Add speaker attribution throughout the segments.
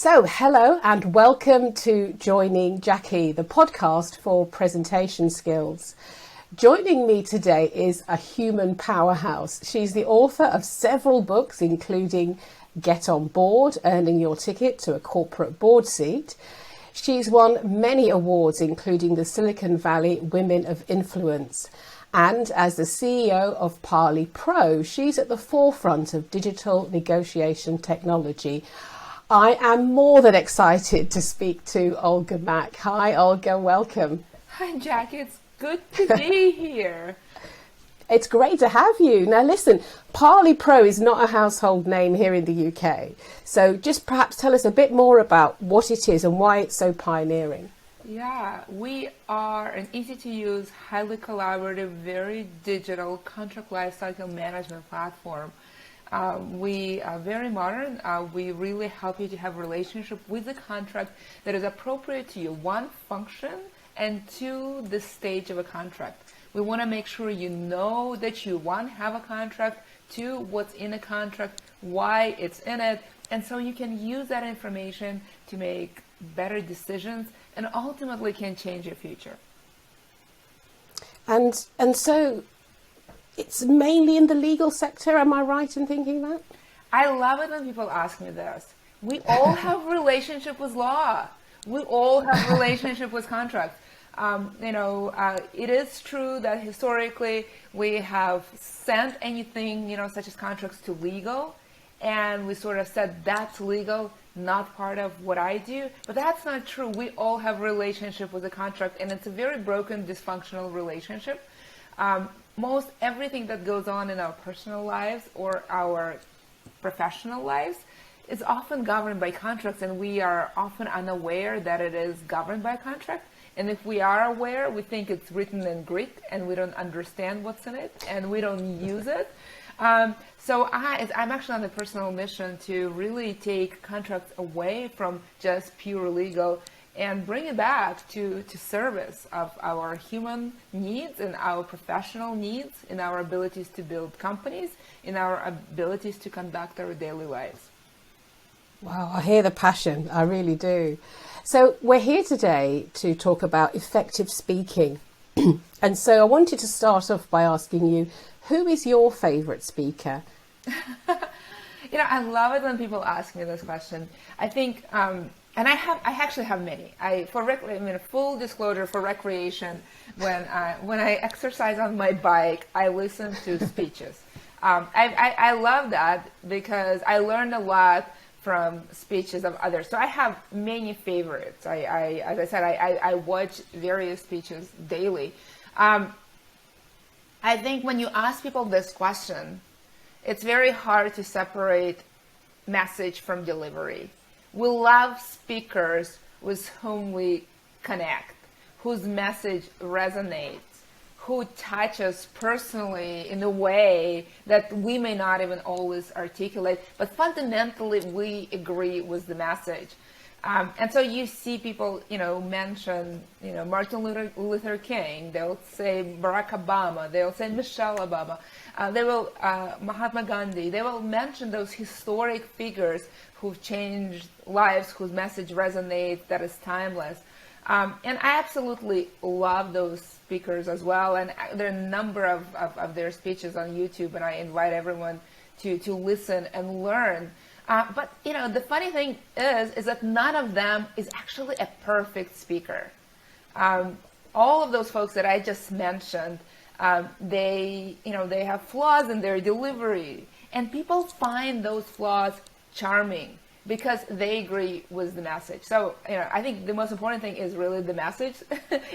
Speaker 1: So, hello and welcome to Joining Jacqui, the podcast for presentation skills. Joining me today is a human powerhouse. She's the author of several books, including Get on Board, Earning Your Ticket to a Corporate Board Seat. She's won many awards, including the Silicon Valley Women of Influence. And as the CEO of Parley Pro, she's at the forefront of digital negotiation technology. I am more than excited to speak to Olga Mack. Hi, Olga. Welcome.
Speaker 2: Hi, Jacqui. It's good to be here.
Speaker 1: It's great to have you. Now, listen, Parley Pro is not a household name here in the UK. So just perhaps tell us a bit more about what it is and why it's so pioneering.
Speaker 2: Yeah, we are an easy-to-use, highly collaborative, very digital contract lifecycle management platform. We are very modern. We really help you to have a relationship with the contract that is appropriate to you. One, function, and two, the stage of a contract. We want to make sure you know that you, one, have a contract, two, what's in a contract, why it's in it, and so you can use that information to make better decisions and ultimately can change your future.
Speaker 1: And so it's mainly in the legal sector, am I right in thinking that?
Speaker 2: I love it when people ask me this. We all have relationship with law. We all have relationship with contracts. It is true that historically we have sent anything, such as contracts to legal, and we sort of said that's legal, not part of what I do, but that's not true. We all have relationship with the contract, and it's a very broken, dysfunctional relationship. Most everything that goes on in our personal lives or our professional lives is often governed by contracts, and we are often unaware that it is governed by contract. And if we are aware, we think it's written in Greek, and we don't understand what's in it, and we don't use it. So I'm actually on a personal mission to really take contracts away from just pure legal and bring it back to service of our human needs and our professional needs, in our abilities to build companies, in our abilities to conduct our daily lives.
Speaker 1: Wow, I hear the passion. I really do. So we're here today to talk about effective speaking. And so I wanted to start off by asking you, who is your favorite speaker?
Speaker 2: I love it when people ask me this question. I think, and I actually have many. Full disclosure, for recreation, when I exercise on my bike, I listen to speeches. I love that because I learned a lot from speeches of others. So I have many favorites. As I said, I watch various speeches daily. I think when you ask people this question, it's very hard to separate message from delivery. We love speakers with whom we connect, whose message resonates, who touch us personally in a way that we may not even always articulate, but fundamentally we agree with the message. And so you see people, mention, Martin Luther King. They'll say Barack Obama. They'll say Michelle Obama. They will Mahatma Gandhi. They will mention those historic figures who've changed lives, whose message resonates, that is timeless. And I absolutely love those speakers as well. And there are a number of their speeches on YouTube, and I invite everyone to listen and learn. But the funny thing is that none of them is actually a perfect speaker. All of those folks that I just mentioned, they have flaws in their delivery, and people find those flaws charming because they agree with the message. So I think the most important thing is really the message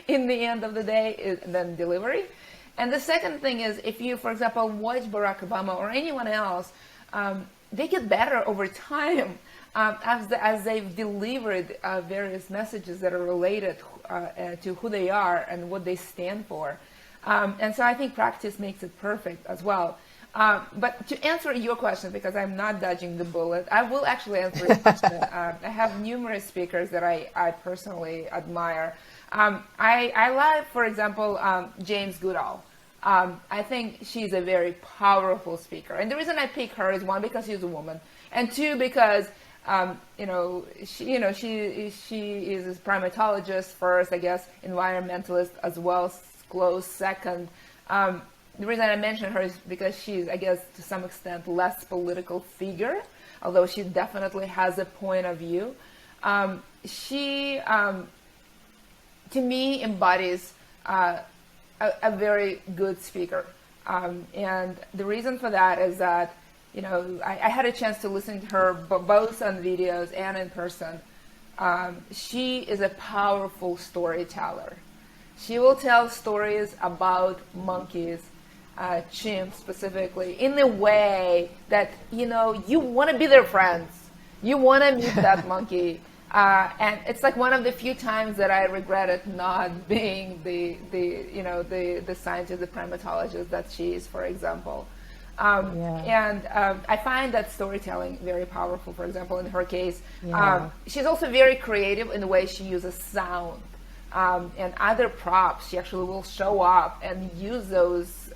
Speaker 2: in the end of the day, than delivery. And the second thing is, if you, for example, watch Barack Obama or anyone else, they get better over time as they've delivered various messages that are related to who they are and what they stand for. And so I think practice makes it perfect as well. But to answer your question, because I'm not dodging the bullet, I will actually answer your question. I have numerous speakers that I personally admire. I love, for example, James Goodall. I think she's a very powerful speaker. And the reason I pick her is, one, because she's a woman, and two, because She is a primatologist first, I guess, environmentalist as well, close second. The reason I mention her is because she's, I guess, to some extent, less political figure, although she definitely has a point of view. She, to me, embodies a very good speaker. And the reason for that is that, I had a chance to listen to her both on videos and in person. She is a powerful storyteller. She will tell stories about monkeys, chimps specifically, in a way that, you want to be their friends. You want to meet that monkey. And it's like one of the few times that I regretted not being the scientist, the primatologist that she is, for example. And I find that storytelling very powerful. For example, in her case, she's also very creative in the way she uses sound and other props. She actually will show up and use those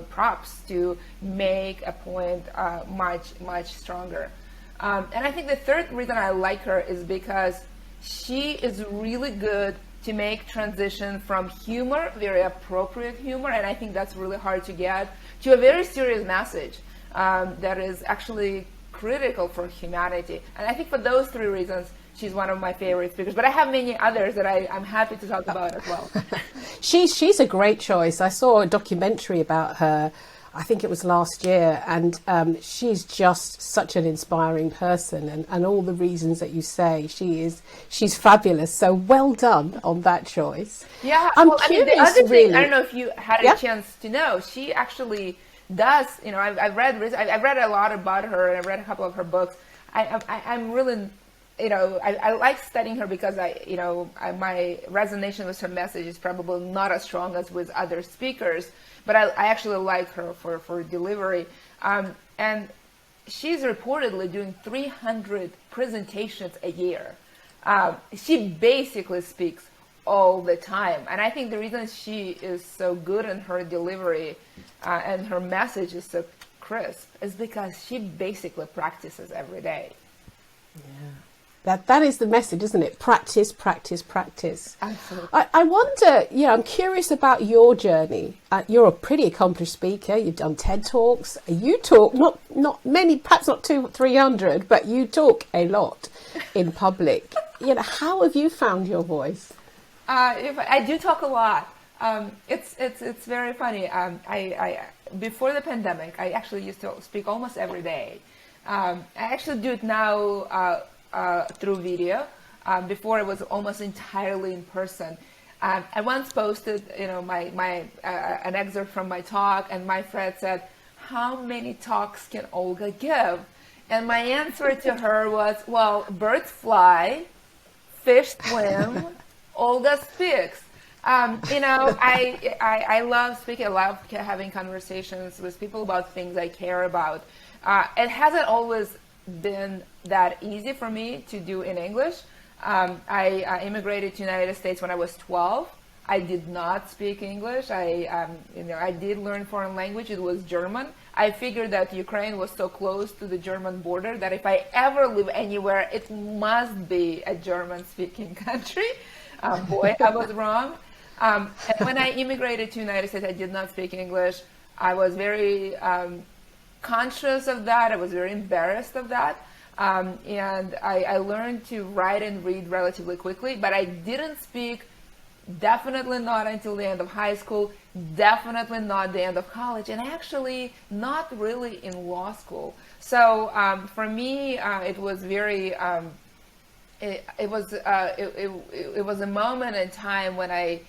Speaker 2: props to make a point much stronger. And I think the third reason I like her is because she is really good to make transition from humor, very appropriate humor, and I think that's really hard to get, to a very serious message that is actually critical for humanity. And I think for those three reasons, she's one of my favorite speakers. But I have many others that I'm happy to talk about as well.
Speaker 1: She's a great choice. I saw a documentary about her, I think it was last year, and she's just such an inspiring person, and all the reasons that you say, she's fabulous. So well done on that choice.
Speaker 2: Yeah,
Speaker 1: I'm curious,
Speaker 2: the other
Speaker 1: really.
Speaker 2: thing, I don't know if you had a chance to know, she actually does, I've read a lot about her, and I've read a couple of her books. I'm really, I like studying her because my resonation with her message is probably not as strong as with other speakers, but I actually like her for delivery. And she's reportedly doing 300 presentations a year. She basically speaks all the time. And I think the reason she is so good in her delivery and her message is so crisp is because she basically practices every day.
Speaker 1: Yeah. That is the message, isn't it? Practice, practice, practice.
Speaker 2: Absolutely.
Speaker 1: I wonder, I'm curious about your journey. You're a pretty accomplished speaker. You've done TED Talks. You talk, not many, perhaps not 200-300, but you talk a lot in public. How have you found your voice?
Speaker 2: I do talk a lot. It's very funny. I before the pandemic, I actually used to speak almost every day. I actually do it now through video. Before it was almost entirely in person. I once posted, an excerpt from my talk, and my friend said, "How many talks can Olga give?" And my answer to her was, "Well, birds fly, fish swim, Olga speaks." I love speaking. I love having conversations with people about things I care about. It hasn't always been that easy for me to do in English. I immigrated to the United States when I was 12. I did not speak English. I did learn foreign language. It was German. I figured that Ukraine was so close to the German border that if I ever live anywhere, it must be a German-speaking country. Boy, I was wrong. And when I immigrated to the United States, I did not speak English. I was very conscious of that. I was very embarrassed of that. And I learned to write and read relatively quickly, but I didn't speak, definitely not until the end of high school, definitely not the end of college, and actually not really in law school. So for me, it was very, it was a moment in time when I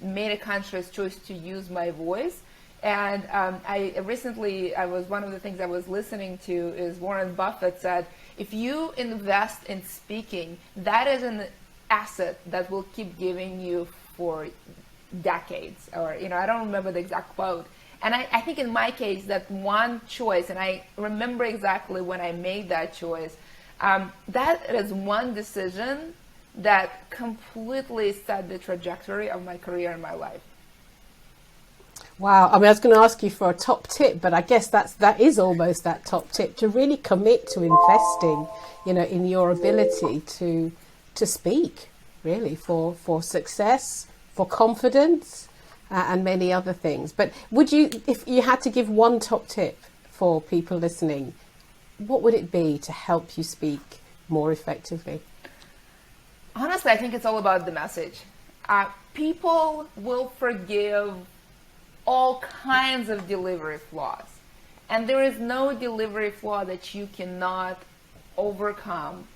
Speaker 2: made a conscious choice to use my voice. And one of the things I was listening to is Warren Buffett said, if you invest in speaking, that is an asset that will keep giving you for decades. Or, I don't remember the exact quote. And I think in my case, that one choice, and I remember exactly when I made that choice, that is one decision that completely set the trajectory of my career and my life.
Speaker 1: Wow. I mean, I was going to ask you for a top tip, but I guess that is almost that top tip, to really commit to investing, in your ability to speak, really, for success, for confidence, and many other things. But would you, if you had to give one top tip for people listening, what would it be to help you speak more effectively?
Speaker 2: Honestly, I think it's all about the message. People will forgive all kinds of delivery flaws. And there is no delivery flaw that you cannot overcome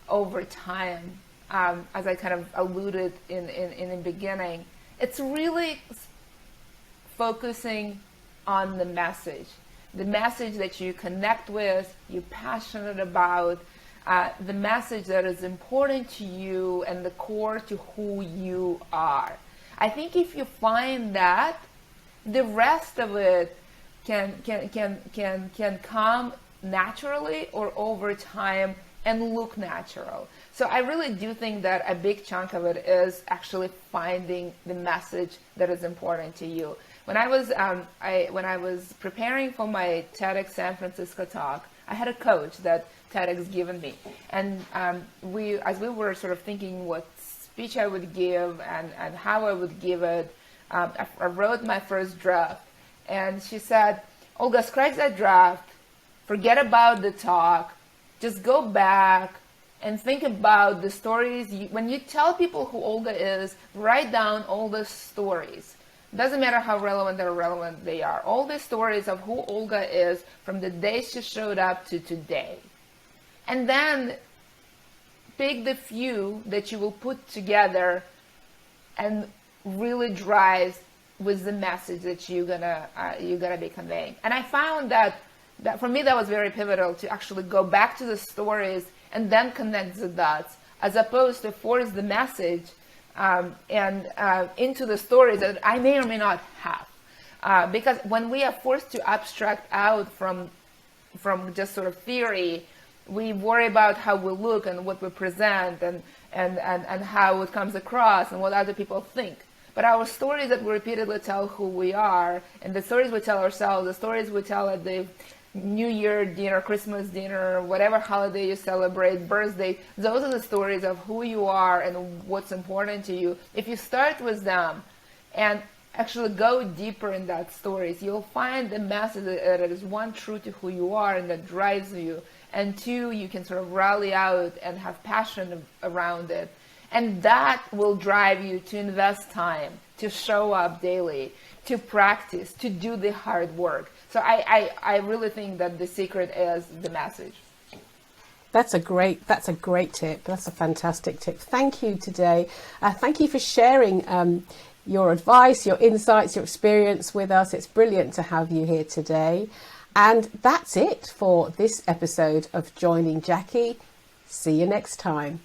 Speaker 2: over time. As I kind of alluded in the beginning, it's really focusing on the message that you connect with, you're passionate about, the message that is important to you and the core to who you are. I think if you find that, the rest of it can come naturally or over time and look natural. So I really do think that a big chunk of it is actually finding the message that is important to you. When I was preparing for my TEDx San Francisco talk, I had a coach that TEDx given me, and as we were sort of thinking what speech I would give and how I would give it, I wrote my first draft, and she said, "Olga, scratch that draft, forget about the talk, just go back and think about the stories. When you tell people who Olga is, write down all the stories. Doesn't matter how relevant or irrelevant they are. All the stories of who Olga is from the day she showed up to today. And then pick the few that you will put together and really drive with the message that you're gonna be conveying." And I found that for me that was very pivotal, to actually go back to the stories and then connect the dots, as opposed to force the message into the stories that I may or may not have. Because when we are forced to abstract out from just sort of theory, we worry about how we look and what we present and how it comes across and what other people think. But our stories that we repeatedly tell who we are, and the stories we tell ourselves, the stories we tell at the New Year dinner, Christmas dinner, whatever holiday you celebrate, birthday, those are the stories of who you are and what's important to you. If you start with them and actually go deeper in that stories, you'll find the message that is, one, true to who you are and that drives you, and two, you can sort of rally out and have passion around it. And that will drive you to invest time, to show up daily, to practice, to do the hard work. So I really think that the secret is the message.
Speaker 1: That's a great tip. That's a fantastic tip. Thank you today. Thank you for sharing your advice, your insights, your experience with us. It's brilliant to have you here today. And that's it for this episode of Joining Jacqui. See you next time.